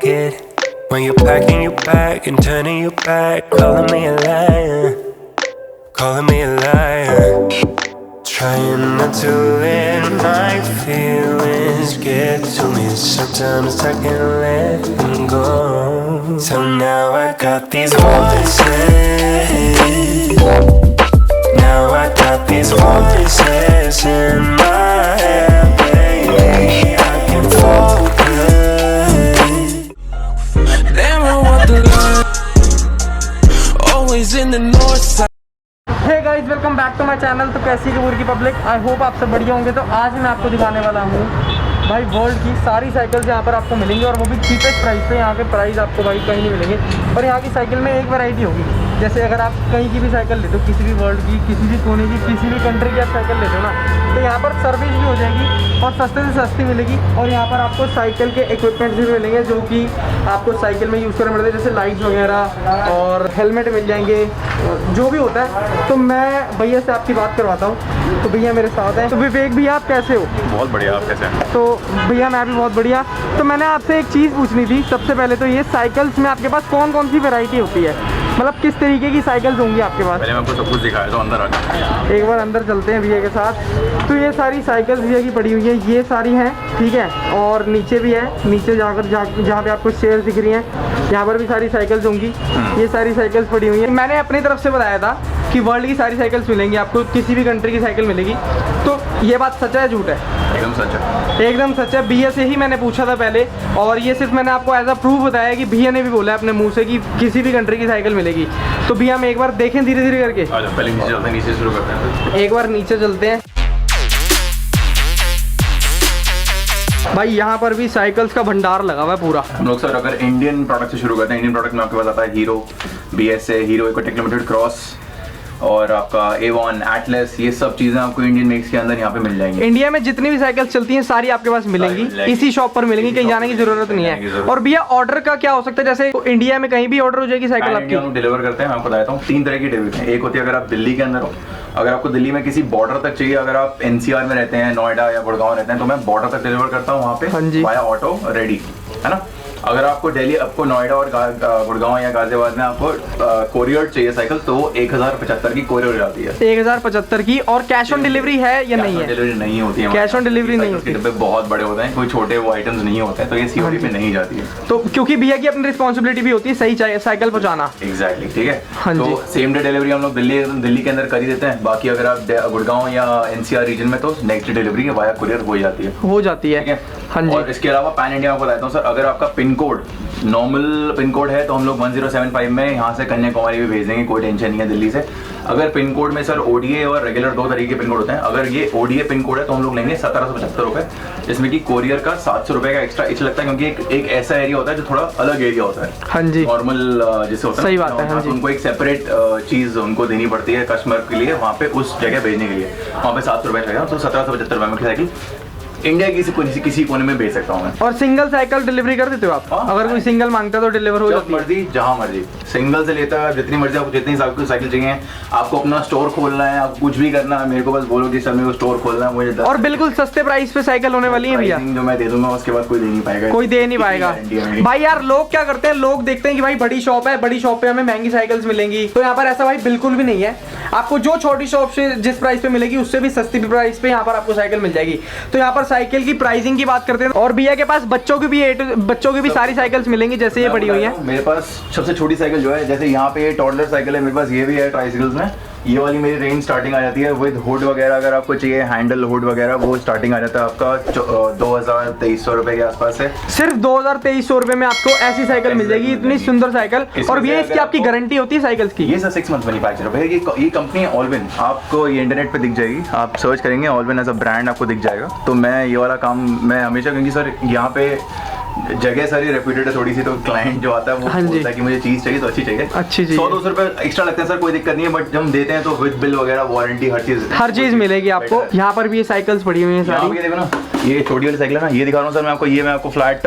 it when you're packing your bag and turning your back, calling me a liar, calling me a liar. Trying not to let my feelings get to me. Sometimes I can't let them go. So now I got these voices. Now I got these voices in my head, baby. I can focus. Never walk the line. Always in the north side. Hey guys, welcome back to my channel. तो कैसी है पूरी की public? I hope आप सब बढ़िया होंगे। तो आज मैं आपको दिखाने वाला हूँ भाई वर्ल्ड की सारी साइकिल्स यहाँ पर आपको मिलेंगी, और वो भी चीपेस्ट प्राइस पे। यहाँ के प्राइस आपको भाई कहीं नहीं मिलेंगे। और यहाँ की साइकिल में एक वैरायटी होगी। जैसे अगर आप कहीं की भी साइकिल लेते हो, किसी भी वर्ल्ड की, किसी भी कोने की, किसी भी कंट्री की आप साइकिल लेते हो ना, तो यहाँ पर सर्विस भी हो जाएगी और सस्ते से सस्ती मिलेगी। और यहाँ पर आपको साइकिल के इक्विपमेंट्स भी मिलेंगे जो कि आपको साइकिल में यूज़ करने पड़ते हैं, जैसे लाइट्स वगैरह और हेलमेट मिल जाएंगे, जो भी होता है। तो मैं भैया से आपकी बात करवाता हूँ। तो भैया मेरे साथ हैं। तो विवेक भैया, आप कैसे हो? बहुत बढ़िया। आप कैसे हैं? तो भैया मैं भी बहुत बढ़िया। तो मैंने आपसे एक चीज़ पूछनी थी। सबसे पहले तो ये साइकिल्स में आपके पास कौन कौन सी वैरायटी होती है, मतलब किस तरीके की साइकिल्स होंगी आपके पास? पहले मैं आपको सब कुछ दिखाया तो अंदर आकर एक बार अंदर चलते हैं भैया के साथ। तो ये सारी साइकिल्स भैया की पड़ी हुई है, ये सारी हैं, ठीक है। और नीचे भी है, नीचे जाकर जहाँ पे आपको शेयर दिख रही हैं, यहाँ पर भी सारी साइकिल्स होंगी। ये सारी साइकिल्स पड़ी हुई हैं। मैंने अपनी तरफ से बताया था कि वर्ल्ड की सारी साइकिल्स मिलेंगी आपको, किसी भी कंट्री की साइकिल मिलेगी। तो ये बात सच है झूठ है? एकदम सच है। एकदम सच है। भैया से ही मैंने पूछा था पहले, और ये सिर्फ मैंने आपको एज अ प्रूफ बताया कि भैया ने भी बोला है अपने मुंह से कि किसी भी कंट्री की साइकिल मिलेगी। तो भैया हम एक बार देखें धीरे धीरे करके। पहले नीचे चलते हैं, नीचे शुरू करते हैं। एक बार नीचे चलते हैं भाई। यहाँ पर भी साइकिल्स का भंडार लगा हुआ है पूरा। हम लोग सर अगर इंडियन प्रोडक्ट से शुरू करते हैं, इंडियन प्रोडक्ट में आपके पास आता है hero, BSA, hero Ecotech limited, cross और आपका A1, एटलस। ये सब चीजें आपको इंडियन मेक्स के अंदर यहाँ पे मिल जाएंगी। इंडिया में जितनी भी साइकिल्स चलती हैं सारी आपके पास मिलेंगी, इसी शॉप पर मिलेंगी, कहीं जाने की जरूरत नहीं है। और भैया ऑर्डर का क्या हो सकता है? जैसे इंडिया में कहीं भी ऑर्डर हो जाएगी साइकिल आपकी? हम डिलीवर करते हैं। मैं आपको बताता हूँ 3 तरह की डिलीवरी है। एक होती है अगर आप दिल्ली के अंदर हो, अगर आपको दिल्ली में किसी बॉर्डर तक चाहिए, अगर आप NCR में रहते हैं, नोएडा या गुड़गांव रहते हैं, तो मैं बॉर्डर तक डिलीवर करता हूँ वहाँ पे वाया ऑटो रेडी, है ना। अगर आपको दिल्ली, आपको नोएडा और गुड़गांव या गाजियाबाद में आपको कोरियर चाहिए साइकिल, तो 1075 की कोरियर हो जाती है। 1075 की। और कैश ऑन डिलीवरी है या नहीं है? डिलीवरी नहीं होती है। कैश ऑन डिलीवरी नहीं होती। डब्बे बहुत बड़े होते हैं, कोई छोटे वो आइटम्स नहीं होते हैं, तो ये COD पे नहीं जाती है। तो क्योंकि भैया की अपनी रिस्पॉन्सिबिलिटी भी होती है सही साइकिल पहुंचाना। एग्जैक्टली, ठीक है। हाँ जी। तो सेम डे डिलीवरी हम लोग दिल्ली के अंदर कर ही देते हैं। बाकी अगर आप गुड़गांव या NCR रीजन में, तो next day delivery via courier हो जाती है। ठीक है। हाँ जी। और इसके अलावा पैन इंडिया में बताता हूँ सर, अगर आपका pin code normal pin code है तो हम लोग 1075 में यहाँ से कन्याकुमारी भी भेज देंगे, कोई टेंशन नहीं है दिल्ली से। अगर पिन कोड में सर ODA और रेगुलर 2 तरीके के पिन कोड होते हैं। अगर ये ODA पिन कोड है तो हम लोग लेंगे 1775 रुपये, जिसमें कि कोरियर का 700 रुपये का एक्स्ट्रा इसलिए लगता है, क्योंकि एक ऐसा एरिया होता है जो थोड़ा अलग एरिया होता है। हाँ जी। नॉर्मल जिसे होता है, सही बात है। हाँ जी। उनको एक सेपरेट चीज़ उनको देनी पड़ती है कस्टमर के लिए, वहाँ पे उस जगह भेजने के लिए वहाँ पे 700 रुपये लगेगा। तो 1775 रुपये में साइकिल इंडिया किसी कोने में भेज सकता हूँ मैं। और सिंगल साइकिल डिलीवरी कर देते हो आप? अगर कोई सिंगल मांगता है तो डिलीवर हो जाती है? मर्जी, जहाँ मर्जी, सिंगल से लेता है, जितनी मर्जी आपको, जितनी साइकिल चाहिए। आपको अपना स्टोर खोलना है, आपको कुछ भी करना है, मेरे को बस बोलो कि सर मेरे को स्टोर खोलना है, मुझे। और बिल्कुल सस्ते प्राइस पे साइकिल होने वाली है भैया, जो मैं दे दूंगा उसके बाद कोई दे नहीं पाएगा। कोई दे नहीं पाएगा भाई। यार लोग क्या करते हैं, लोग देखते हैं कि भाई बड़ी शॉप है, बड़ी शॉप पे हमें महंगी साइकिल्स मिलेंगी। तो यहाँ पर ऐसा भाई बिल्कुल भी नहीं है। आपको जो छोटी शॉप से जिस प्राइस पे मिलेगी उससे भी सस्ती प्राइस पे यहाँ पर आपको साइकिल मिल जाएगी। तो यहाँ पर साइकिल की प्राइसिंग की बात करते हैं। और भैया के पास बच्चों की भी सारी साइकिल्स मिलेंगी, जैसे ये पड़ी हुई है। मेरे पास सबसे छोटी साइकिल जो है, जैसे यहाँ पे ये टॉडलर साइकिल है, मेरे पास ये भी है ट्राइसाइकिल्स में। ये वाली मेरी रेंज स्टार्टिंग आ जाती है विद हुड वगैरह, अगर आपको चाहिए हैंडल हुड वगैरह, वो स्टार्टिंग आ जाता है आपका 2000-2300 रुपए के आसपास है। सिर्फ 2000-2300 रुपए में आपको ऐसी साइकिल मिल जाएगी, इतनी सुंदर साइकिल। और भैया इसकी आपकी गारंटी होती है साइकिल्स की? ये सर 6 मंथ मैन्युफैक्चर है। ये कंपनी है ऑलविन, आपको ये इंटरनेट पे दिख जाएगी, आप सर्च करेंगे ऑलविन एज अ ब्रांड आपको दिख जाएगा। तो मैं ये वाला काम मैं हमेशा, क्योंकि सर यहाँ पे जगह सारी रेप्यूटेड है थोड़ी सी, तो क्लाइंट जो आता है वो बोलता है कि मुझे चीज चाहिए तो अच्छी चाहिए, अच्छी चीज। 100-200 रुपए एक्स्ट्रा लगते हैं सर, कोई दिक्कत नहीं है, बट जब हम देते हैं तो विद बिल वगैरह, वारंटी, हर चीज मिलेगी आपको। यहाँ पर भी ये साइकिल्स पड़ी हुई हैं सारी। ये देखो ना, ये छोटी वाली साइकिल है ना, ये दिखा रहा हूँ सर मैं आपको। ये मैं आपको फ्लैट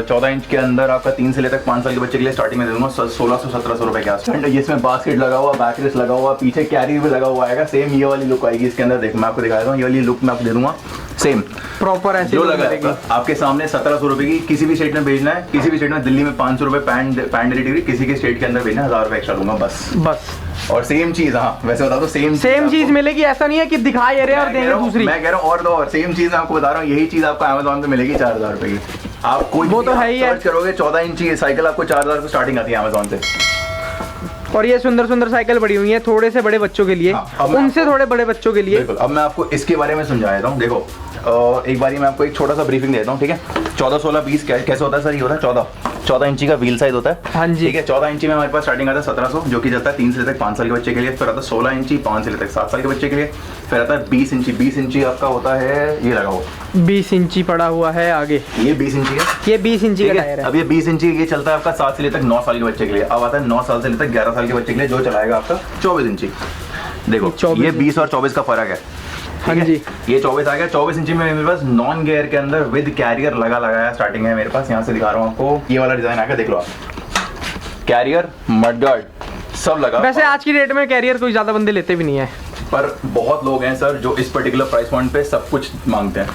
14 इंच के अंदर आपका 3 से लेकर 5 साल के बच्चे के लिए स्टार्टिंग में दे दूंगा 1600-1700 रुपए के आसपास। इसमें बास्केट लगा हुआ, बैकरेस्ट लगा हुआ, पीछे कैरी भी लगा हुआ आएगा, सेम ये वाली लुक आएगी इसके अंदर। देखो मैं आपको दिखा रहा हूँ, ये वाली लुक मैं आपको दे दूंगा सेम प्रॉपर ऐसे जो look लगा मिलेगी। आपके सामने 1700 रुपए की, किसी भी स्टेट में भेजना है, किसी भी स्टेट में दिल्ली में 500 रुपए पैंट डिलीवरी, किसी के स्टेट के अंदर भेजना 1000 रुपए एक्स्ट्रा दूंगा बस। और सेम चीज, हाँ वैसे बता दो सेम चीज मिलेगी, ऐसा नहीं है कि दिखा ये रहे और देंगे दूसरी। मैं कह रहा हूँ और दो और सेम चीज मैं आपको बता रहा हूँ, यही चीज आपको अमेजोन पे मिलेगी 4000 रुपए की। आप कोई वो तो है ही है। सर्च करोगे 14 इंची साइकिल आपको 4000 से स्टार्टिंग आती है अमेजोन से। और ये सुंदर सुंदर साइकिल बड़ी हुई है थोड़े से बड़े बच्चों के लिए, उनसे थोड़े बड़े बच्चों के लिए। बिल्कुल, अब मैं आपको इसके बारे में समझा देता हूँ। देखो एक बारी मैं आपको एक छोटा सा ब्रीफिंग देता हूँ, ठीक है। 14, 16, 20 कैसे होता है सर? ये होता है 14 इंची का व्हील साइज होता है। हाँ जी, ठीक है। 14 इंची में हमारे पास स्टार्टिंग आता है 1700, जो कि जाता है 3 से लेकर 5 साल के बच्चे के लिए। फिर आता है 16 इंची 5 से लेकर 7 साल के बच्चे के लिए। फिर आता है 20 इंची। 20 इंची आपका होता है ये लगा हुआ 20 इंची पड़ा हुआ है आगे, ये 20 इंची है, ये 20 इंची का ठीक टायर है। है। अब ये 20 इंची ये चलता है आपका 7 से लेकर 9 साल के बच्चे के लिए। अब आता है 9 साल से लेकर 11 साल के बच्चे के लिए, जो चलाएगा आपका 24 इंची। देखो 24 ये 20 और 24 का फर्क है। हाँ जी, ये 24 आ गया। 24 इंची में मेरे पास नॉन गियर के अंदर विद कैरियर लगाया स्टार्टिंग है मेरे पास। यहाँ से दिखा रहा हूँ आपको, ये वाला डिजाइन आएगा, देख लो आप। कैरियर, मडगार्ड सब लगा। वैसे आज की डेट में कैरियर कोई ज्यादा बंदे लेते भी नहीं है, पर बहुत लोग हैं सर जो इस पर्टिकुलर प्राइस पॉइंट पे सब कुछ मांगते हैं,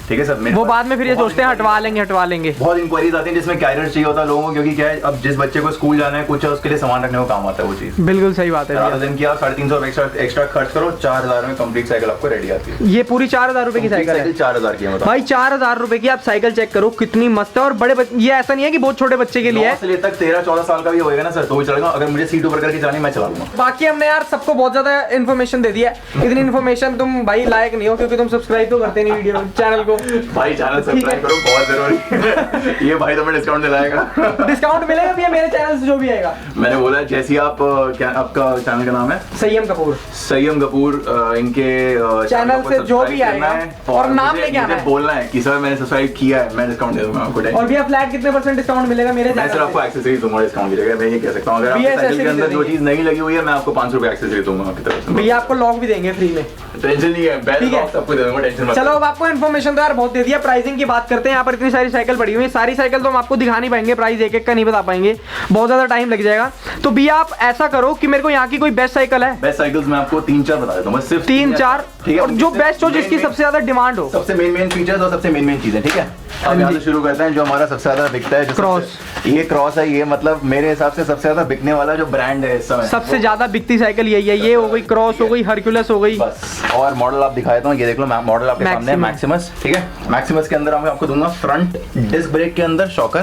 ठीक है सर। वो बाद में फिर ये सोचते हैं हटवा लेंगे। बहुत इंक्वायरीज आती हैं जिसमें कैरियर चाहिए होता है लोगों को, क्योंकि क्या है अब जिस बच्चे को स्कूल जाना है कुछ है उसके लिए सामान रखने को काम आता है वो चीज। बिल्कुल सही बात है rather भैया। than कि आप 350 एक्स्ट्रा खर्च करो, 4000 में कंप्लीट साइकिल आपको रेडी आती है। ये पूरी 4000 रुपए की साइकिल है 4000 की है मतलब। भाई। 4000 रुपए की आप साइकिल चेक करो कितनी मस्त है। और ये ऐसा नहीं है कि बहुत छोटे बच्चे के लिए 9 है, से लेकर 13-14 साल का भी होएगा ना सर तो भी चलेगा। अगर मुझे सीट ऊपर करके चलानी मैं चला लूंगा। बाकी हमने यार सबको बहुत ज्यादा इन्फॉर्मेशन दे दिया है। इतनी इन्फॉर्मेशन तुम भाई लायक नहीं हो, क्योंकि तुम सब्सक्राइब तो करते नहीं वीडियो चैनल को। भाई चैनल सब्सक्राइब करो, बहुत जरूरी है। ये भाई तुम्हें डिस्काउंट दिलाएगा। डिस्काउंट मिलेगा भैया मेरे चैनल से जो भी आएगा। मैंने बोला जैसे ही आप क्या आपका चैनल का नाम है? संयम कपूर। संयम कपूर। इनके चैनल से जो भी आएगा और नाम लेके आना है, बोलना है कि सर मैंने सब्सक्राइब किया है, मैं डिस्काउंट दे दूंगा आपको। और भैया फ्लैट कितने % डिस्काउंट मिलेगा मेरे मैं चैनल सर आपको एक्सेसरीज दूंगा डिस्काउंट की जगह। मैं ये कह सकता हूँ अगर आपके साइकिल के अंदर जो चीज नहीं लगी हुई है मैं आपको 500 रुपए एक्सेसरी दूंगा आपकी तरफ से। भैया आपको लॉक भी देंगे फ्री में, टेंशन नहीं है, ठीक है? सबको दे दूंगा, टेंशन मत। चलो अब आपको इन्फॉर्मेशन तो यार बहुत दे दिया। प्राइसिंग की बात करते हैं। यहाँ पर इतनी सारी साइकिल पड़ी हुई है, सारी साइकिल तो हम आपको दिखा नहीं पाएंगे, प्राइस एक एक का नहीं बता पाएंगे, बहुत ज्यादा टाइम लग जाएगा। तो भैया आप ऐसा करो कि मेरे को यहाँ की कोई बेस्ट साइकिल है? बेस्ट साइकिल्स मैं आपको 3-4 बता देता हूँ, बस सिर्फ 3-4, और जो बेस्ट हो, जिसकी सबसे ज्यादा डिमांड हो। सबसे मेन फीचर्स और सबसे मेन चीजें, ठीक है। अब यहाँ से शुरू करते हैं जो हमारा सबसे ज्यादा बिकता है, जो क्रॉस। ये क्रॉस है, ये मतलब मेरे हिसाब से सबसे ज्यादा बिकने वाला जो ब्रांड है इस समय, सबसे ज्यादा बिकती साइकिल यही है। ये हो गई क्रॉस, हो गई हरक्यूलस, हो गई बस। और मॉडल आप दिखा देता हूँ, ये देख लो मॉडल आपके सामने है, मैक्सिमस, ठीक है। मैक्सिमस के अंदर मैं आपको दूंगा फ्रंट डिस्क ब्रेक के अंदर शॉकर,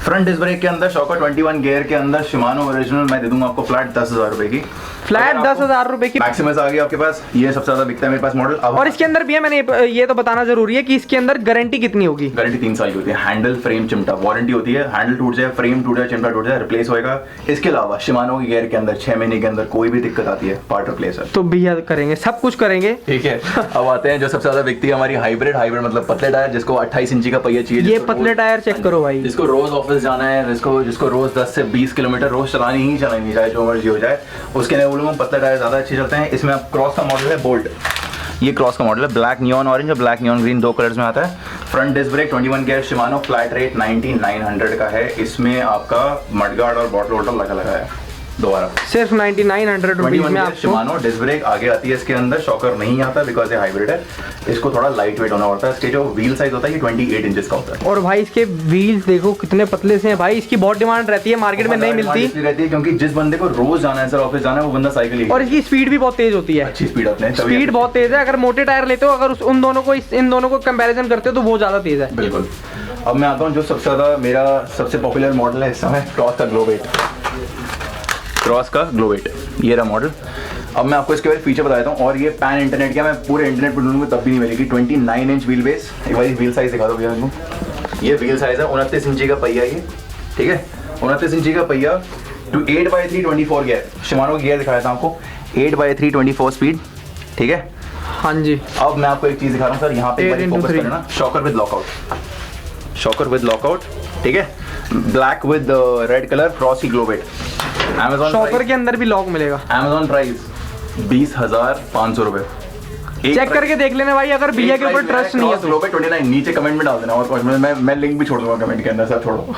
फ्रंट डिस्क ब्रेक के अंदर शॉकर, 21 गियर के अंदर शिमानो ओरिजिनल मैं दे दूंगा आपको फ्लैट 10,000 रुपए की। फ्लैट 10,000 रुपए की मैक्सिमस आ गया आपके पास, ये सबसे ज्यादा बिकता है मेरे पास मॉडल। और इसके अंदर भी है, मैंने ये तो बताना जरूरी है कि इसके अंदर गारंटी कितनी होगी? गारंटी 3 साल की होती है। हैंडल, फ्रेम, चिमटा, वारंटी होती है। हैंडल टूट जाए, फ्रेम टूट जाए, चिमटा टूट जाए, रिप्लेस होएगा। इसके अलावा शिमानो की गियर के अंदर 6 महीने के अंदर कोई भी दिक्कत आती है, पार्ट रिप्लेस है। तो भैया करेंगे, सब कुछ करेंगे, ठीक है। अब आते हैं जो सबसे ज्यादा बिकती है हमारी हाइब्रिड मतलब पतले टायर, जिसको 28 इंची का पहिया चाहिए। ये पतले टायर चेक करो भाई, जिसको रोज ऑफिस जाना है, जिसको रोज 10 से 20 किलोमीटर रोज चलानी चाहे जो मर्जी हो जाए, उसके लिए बोलूँगा पतले टायर ज्यादा अच्छे चलते हैं। इसमें आप क्रॉस का मॉडल है बोल्ट, ये क्रॉस का मॉडल है, ब्लैक नियॉन ऑरेंज और ब्लैक नियॉन ग्रीन 2 कलर्स में आता है। Front disc brake 21 gear Shimano, flat rate 9900 का है। इसमें आपका मडगार्ड और बॉटल वॉटल लगा है दोबारा, सिर्फ 9900 रुपीज में आपको शिमानो डिस्क ब्रेक आगे आती है। इसके अंदर शॉकर नहीं आता बिकॉज ये हाइब्रिड है, इसको थोड़ा लाइट वेट होना पड़ता है। इसके जो व्हील साइज होता है ये 28 इंचेस का होता है। और भाई इसके व्हील्स देखो कितने पतले से हैं भाई, इसकी बहुत डिमांड रहती है, मार्केट में नहीं मिलती रहती है, क्योंकि जिस बंदे को रोज जाना है सर ऑफिस जाना है वो बंदा साइकिल ही। और इसकी स्पीड भी बहुत तेज होती है, अच्छी स्पीड अपने स्पीड बहुत तेज है। अगर मोटे टायर लेते हो, अगर इन दोनों को कंपैरिजन करते हो तो वो ज्यादा तेज है। बिल्कुल। अब मैं आता हूँ जो सबसे ज्यादा मेरा सबसे पॉपुलर मॉडल है इस समय, क्रॉस का ग्लोवेट, ये रहा मॉडल। अब मैं आपको इसके बारे में फीचर बता देता हूँ। और ये पैन इंटरनेट का, मैं पूरे इंटरनेट पर ढूंढूंगा तब भी नहीं मिलेगी। 29 इंच व्हील बेस, एक बार व्हील साइज दिखा दो भैया इनको। ये व्हील साइज है, 29 इंची का पहिया, ये ठीक है, 29 इंची का पहिया, 8x3 24 गियर, शिमानो गियर दिखा देता हूँ आपको, 8x3 24 स्पीड, ठीक है। हाँ जी। अब मैं आपको एक चीज दिखा रहा हूँ सर, यहाँ पे फोकस करना, शॉकर विद लॉकआउट, ठीक है, black with red colour, cross की ग्लोवेट। Amazon शॉकर के अंदर भी लॉक मिलेगा। Amazon प्राइस 20,500 रुपए। चेक करके देख लेना भाई, अगर भैया के ऊपर ट्रस्ट नहीं है तो। ग्लोबे 29 नीचे कमेंट में डाल देना, और मैं लिंक भी छोड़ दूंगा कमेंट के अंदर सर, छोड़ो।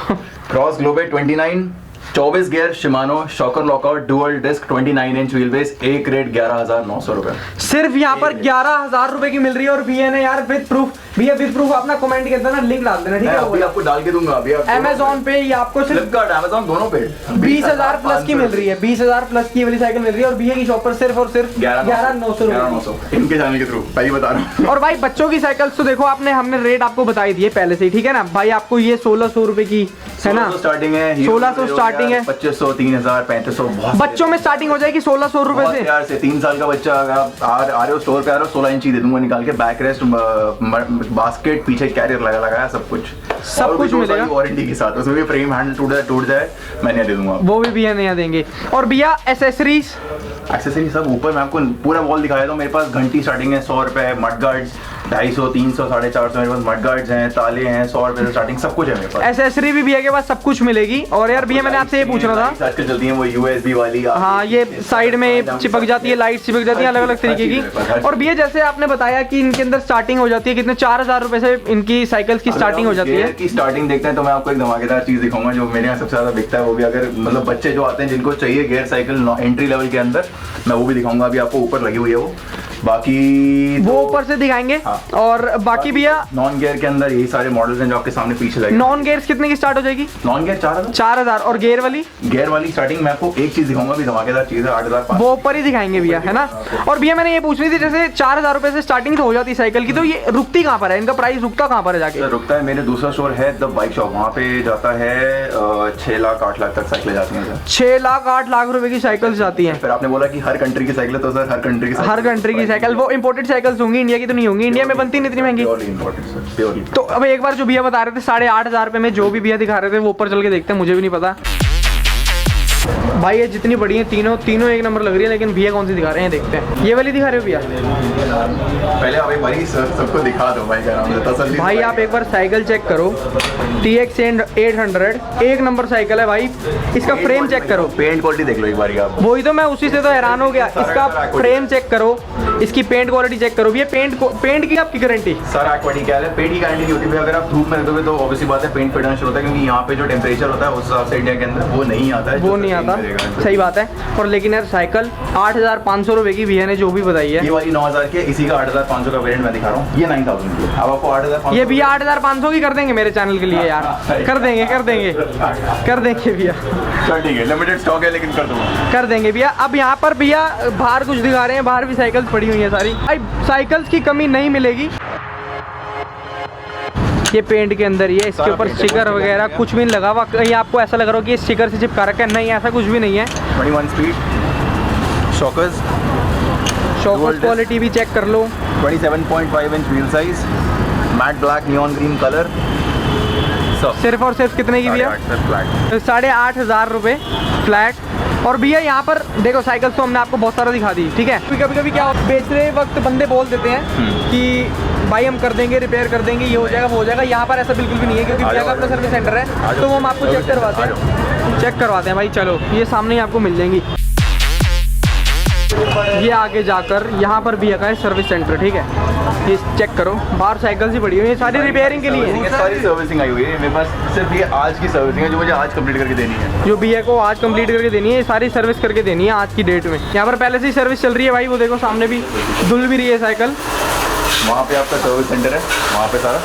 Cross globe 29 24 gear Shimano shocker lockout dual disc 29 inch wheel base, एक रेट 11,900 रुपए। सिर्फ यहाँ पर 11,000 रुपए की मिल रही है। और भैया ने यार विद प्रूफ, भैया विद प्रूफ अपना कमेंट के अंदर ना लिंक डाल देना, ठीक है? अभी आपको डाल के दूंगा। अभी अमेजोन पे ये आपको सिर्फ फ्लिपकार्ट अमेजोन दोनों पे 20,000 प्लस की मिल रही है, 20,000 प्लस की वाली साइकिल मिल रही है। और भैया की शॉप पर सिर्फ और सिर्फ 11,900 रुपए इनके चैनल के थ्रू पहले बता रहा हूँ। और भाई बच्चों की साइकिल्स तो देखो आपने, हमने रेट आपको बताई दिए पहले से ही, ठीक है ना भाई? आपको ये 1600 रुपए की है ना, स्टार्टिंग है, 1600 स्टार्टिंग है, 2500, 3000, 3500 बच्चों में स्टार्टिंग हो जाएगी 1600 रुपए से। यार से 3 साल का बच्चा अगर आप आ रहे हो स्टोर पे आ रहे हो, 16 इंची दे दूंगा निकाल के, बैक रेस्ट, बास्केट, पीछे कैरियर लगाया, सब कुछ मिलेगा वारंटी के साथ। उसमें भी फ्रेम हैंडल टूट जाए मैं नहीं दे दूंगा, वो भी भैया नहीं देंगे। और भैया एसेसरीज सब ऊपर मैं आपको पूरा वॉल दिखाया था। मेरे पास घंटी स्टार्टिंग है 100 रुपए, मड गार्ड्स 250, 300, 450 मेरे पास मड गार्ड्स हैं, ताले हैं 100 रुपए से स्टार्टिंग, सब कुछ है मेरे पास। एसेसरी भी भैया के पास सब कुछ मिलेगी। और यार भैया मैंने आपसे ये पूछना था, आजकल चलती है वो USB वाली, हाँ ये साइड में चिपक जाती है, लाइट चिपक जाती है अलग अलग तरीके की। और भैया जैसे आपने बताया कि इनके अंदर स्टार्टिंग हो जाती है कितने, 4,000 रुपए से इनकी साइकिल्स की स्टार्टिंग हो जाती है। की स्टार्टिंग देखते हैं तो मैं आपको एक धमाकेदार चीज दिखाऊंगा जो मेरे यहाँ सबसे ज्यादा बिकता है। वो भी अगर मतलब बच्चे जो आते हैं जिनको चाहिए गियर साइकिल एंट्री लेवल के अंदर, मैं वो भी दिखाऊंगा। अभी आपको ऊपर लगी हुई है वो, बाकी वो ऊपर से दिखाएंगे। हाँ। और बाकी भैया नॉन गियर के अंदर यही सारे मॉडल्स हैं जो आपके सामने पीछे लगे। नॉन गियर्स कितने की स्टार्ट हो जाएगी? Non gear 4,000। और गियर वाली स्टार्टिंग मैं आपको एक चीज दिखाऊंगा, भी धमाकेदार चीज है, 8,000 वो ऊपर ही दिखाएंगे भैया, है ना? और भैया मैंने ये पूछनी थी, जैसे 4,000 रुपए से स्टार्टिंग तो हो जाती है साइकिल की, तो ये रुकती कहाँ पर है? इनका प्राइस रुकता कहाँ पर है जाके? रुकता है मेरे दूसरा स्टोर है द बाइक शॉप, वहाँ पे जाता है 6 लाख 8 लाख तक साइकिल जाती है। 6 लाख 8 लाख रुपए की साइकिल जाती है। फिर आपने बोला कि हर कंट्री की साइकिल, तो सर हर कंट्री की साइकिल, वो इंपोर्टेड साइकिल्स होंगी, इंडिया की तो नहीं होंगी, इंडिया में बनती नहीं इतनी महंगी। तो अब एक बार जो भैया बता रहे थे 8,500 रुपए में, जो भी भैया दिखा रहे थे वो ऊपर चल के देखते हैं, मुझे भी नहीं पता भाई। ये जितनी बड़ी हैं तीनों एक नंबर लग रही है, लेकिन भैया कौन सी दिखा रहे हैं देखते हैं। ये वाली दिखा रहे हो भैया? पहले आप एक बार सबको दिखा दो भाई, तसल्ली भाई आप एक बार साइकिल चेक करो, TX 800 एक नंबर साइकिल है भाई। इसका फ्रेम चेक करो, पेंट क्वालिटी देख लो एक बार आप। वही तो मैं उसी से तो हैरान हो गया। इसका फ्रेम चेक करो, इसकी पेंट क्वालिटी चेक करो भैया। पेंट की आपकी गारंटी? सर एक्वाटी क्या है, पेंट की गारंटी होती है। अगर आप धूप में रखोगे तो ऑब्वियसली बात है पेंट फटना शुरू होता है, क्योंकि यहाँ पे जो टेम्परेचर होता है उस हिसाब से इंडिया के अंदर वो नहीं आता है, वो नहीं आता। सही बात है। और लेकिन यार साइकिल 8,500 रुपए की भैया ने जो भी बताई है, ये वाली 9,000 की, इसी का 8,500 का वेरिएंट मैं दिखा रहा हूँ, ये 9,000 की। अब आपको 8,500 ये भैया 8,500 की कर देंगे मेरे चैनल के लिए यार? कर देंगे भैया। ठीक है, लिमिटेड स्टॉक है लेकिन कर देंगे भैया। अब यहाँ पर भैया बाहर कुछ दिखा रहे हैं, बाहर भी साइकिल्स पड़ी हुई है सारी। भाई साइकिल्स की कमी नहीं मिलेगी। ये पेंट के अंदर ही है, इसके ऊपर स्टिकर वगैरह कुछ भी नहीं लगा हुआ। कहीं आपको ऐसा लग रहा हो कि ये स्टिकर से चिपका रखा है, नहीं ऐसा कुछ भी नहीं है। 21 स्पीड शॉकर्स क्वालिटी भी चेक कर लो। 27.5 inch wheel size, matte black neon green colour, सिर्फ और सिर्फ कितने की भैया? 8,500 रुपये फ्लैट। और भैया यहाँ पर देखो साइकिल्स तो हमने आपको बहुत सारा दिखा दी, ठीक है? कभी क्या बेचते वक्त बंदे बोल देते हैं कि भाई हम कर देंगे, रिपेयर कर देंगे, ये हो जाएगा वो हो जाएगा। यहाँ पर ऐसा बिल्कुल भी नहीं है, क्योंकि भैया का अपना सर्विस सेंटर है, तो वो हम आपको चेक करवाते हैं भाई। चलो ये सामने ही आपको मिल जाएंगी। ये आगे जाकर यहाँ पर भी है सर्विस सेंटर, ठीक है? ये चेक करो, बाहर साइकिल ही पड़ी हुई है, सारी रिपेयरिंग के लिए है। सारी सर्विसिंग आई हुई है मेरे पास, सिर्फ ये आज की सर्विसिंग है जो मुझे आज कंप्लीट करके देनी है, जो भैया को आज कंप्लीट करके देनी है। ये सारी सर्विस करके देनी है आज की डेट में। यहाँ पर पहले से ही सर्विस चल रही है भाई, वो देखो सामने भी धुल भी रही है साइकिल। वहाँ पे आपका सर्विस सेंटर है, वहाँ पे सारा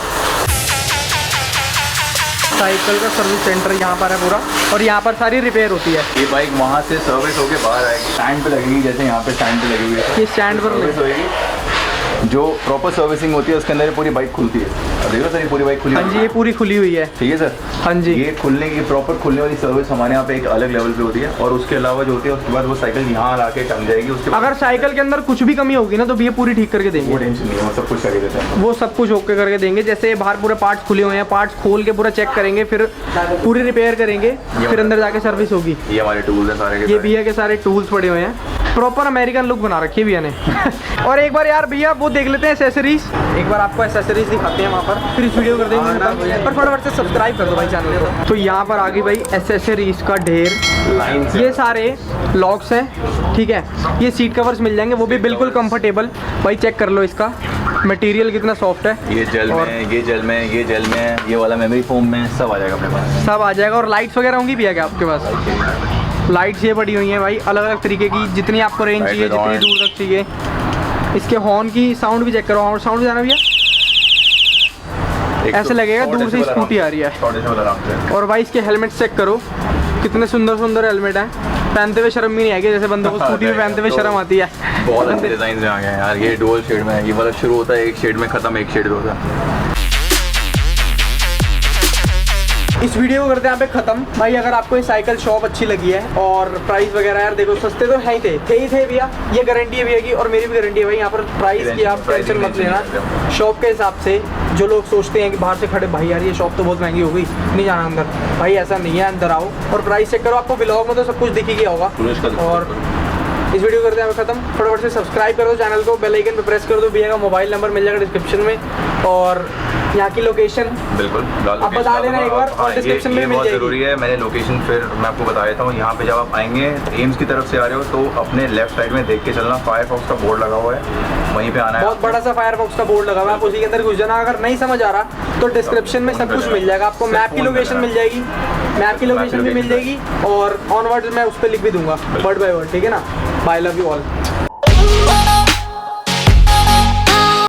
साइकिल का सर्विस सेंटर यहाँ पर है पूरा, और यहाँ पर सारी रिपेयर होती है। ये बाइक वहाँ से सर्विस होके बाहर आएगी, स्टैंड पे लगेगी, जैसे यहाँ पे स्टैंड पे लगी हुई है। ये स्टैंड पर सर्विस होगी, जो प्रॉपर सर्विसिंग होती है उसके अंदर पूरी बाइक खुलती है। अब देखो सर ये पूरी बाइक खुली। हाँ जी, ये पूरी खुली हुई है। ठीक है सर। हाँ जी, ये खुलने की प्रॉपर खुलने वाली सर्विस हमारे यहाँ पे एक अलग लेवल पे होती है, और उसके अलावा जो होती है उसके बाद वो साइकिल यहाँ लाके टंग जाएगी। उसके अगर साइकिल के अंदर कुछ भी कमी होगी ना तो भैया पूरी ठीक करके देंगे, वो टेंशन नहीं है, वो सब कुछ करके देते हैं, वो सब कुछ ओके करके देंगे। जैसे बाहर पूरे पार्ट्स खुले हुए हैं, पार्ट्स खोल के पूरा चेक करेंगे, फिर पूरी रिपेयर करेंगे, फिर अंदर जाके सर्विस होगी। ये हमारे टूल्स हैं सारे, ये भैया के सारे टूल्स पड़े हुए हैं, प्रॉपर अमेरिकन लुक बना रखी है भैया ने। और एक बार यार भैया वो देख लेते हैं एसेसरीज, एक बार आपको एसेसरीज दिखाते हैं वहाँ पर, फिर इस वीडियो कर देंगे पर फटाफट से सब्सक्राइब कर दो भाई चैनल को। तो यहाँ पर आगे भाई एसेसरीज का ढेर, ये सारे लॉक्स हैं, ठीक है? ये सीट कवर्स मिल जाएंगे, वो भी बिल्कुल कंफर्टेबल। भाई चेक कर लो इसका, मटेरियल कितना सॉफ्ट है। ये जेल और में, ये जेल में, ये जेल में, ये वाला मेमोरी फोम में, सब आ जाएगा अपने पास। सब आ जाएगा। और लाइट्स वगैरह होंगी भी है क्या आपके पास? लाइट्स ये पड़ी हुई हैं भाई अलग अलग तरीके की, जितनी आपको रेंज चाहिए, जितनी दूर तक चाहिए। इसके हॉर्न की साउंड भी चेक करो, और साउंड भी जाना भैया, ऐसे लगेगा दूर से स्कूटी आ रही है। और भाई इसके हेलमेट चेक करो, कितने सुंदर सुंदर हेलमेट हैं, पहनते हुए शर्म भी नहीं आएगी, जैसे बंदों को स्कूटी में पहनते हुए शर्म आती है। बहुत अच्छे डिजाइन में आ गए हैं यार। ये डुअल शेड में है, ये वाला शुरू होता है एक शेड में, खत्म एक शेड में होता है। इस वीडियो को करते हैं यहाँ पे खत्म। भाई अगर आपको ये साइकिल शॉप अच्छी लगी है और प्राइस वगैरह यार देखो सस्ते तो है ही थे भैया, ये गारंटी है भैया की, और मेरी भी गारंटी है भाई। यहाँ पर प्राइस की आप टेंशन मत लेना, शॉप के हिसाब से। जो लोग सोचते हैं कि बाहर से खड़े भाई यार ये शॉप तो बहुत महंगी हो गई, नहीं जाना अंदर, भाई ऐसा नहीं है, अंदर आओ और प्राइस चेक करो। आपको ब्लॉग में तो सब कुछ दिख ही गया होगा। और इस वीडियो करते हैं खत्म। फटाफट से सब्सक्राइब कर दो चैनल को, बेल आइकन पे प्रेस कर दो, भैया का मोबाइल नंबर मिल जाएगा डिस्क्रिप्शन में, और यहाँ की लोकेशन बिल्कुल आप बता देना एक बार, और डिस्क्रिप्शन में मिल बहुत जाएगी। जरूरी है। मैंने लोकेशन फिर मैं आपको बता देता हूँ। यहाँ पे जब आप आएंगे एम्स की तरफ से आ रहे हो तो अपने लेफ्ट साइड में देख के चलना, फायरफॉक्स का बोर्ड लगा हुआ है, वहीं पे आना है। बहुत बड़ा सा फायरफॉक्स का बोर्ड लगा हुआ है, आप उसी के अंदर घुस जाना। अगर नहीं समझ आ रहा तो डिस्क्रिप्शन में सब कुछ मिल जाएगा आपको, मैप की लोकेशन मिल जाएगी, मैप की लोकेशन भी मिल जाएगी, और ऑनवर्ड मैं उस पर लिख भी दूंगा वर्ड बाय वर्ड, ठीक है ना। Bye, love you all.